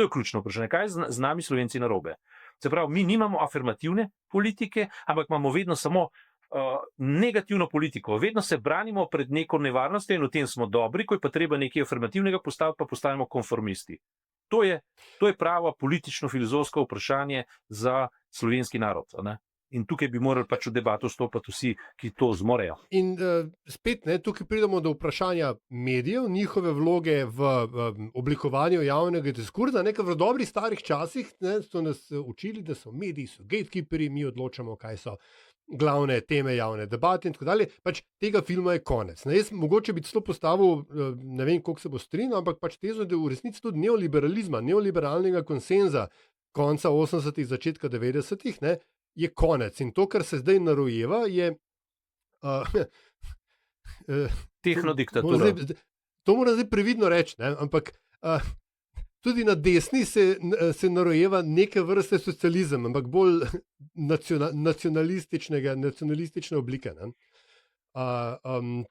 To je ključno vprašanje. Kaj je z nami Slovenci narobe? Se pravi, mi nimamo afirmativne politike, ampak imamo vedno samo negativno politiko. Vedno se branimo pred neko nevarnostjo in v tem smo dobri, ko je pa treba nekaj afirmativnega postaviti, pa postajamo konformisti. To je pravo politično-filozofsko vprašanje za slovenski narod. Ne? In tukaj bi morali pač v debato stopiti vsi, ki to zmorejo. In spet, tukaj pridemo do vprašanja medijev, njihove vloge v oblikovanju javnega diskurza. Ker v dobrih starih časih so nas učili, da so mediji, so gatekeeperi, mi odločamo, kaj so glavne teme javne debate in tako dalje. Pač tega filma je konec. Jaz mogoče bi celo postavil, ne vem, koliko se bo strinjal, ampak pač tezo, da v resnici tudi neoliberalizma, neoliberalnega konsenza konca 80-ih, začetka 90-ih, je konec. In to, kar se zdaj narojeva, je tehnodiktatura. To moram zdaj previdno reči, ampak tudi na desni se narojeva neke vrste socializem, ampak bolj nacionalistične oblike.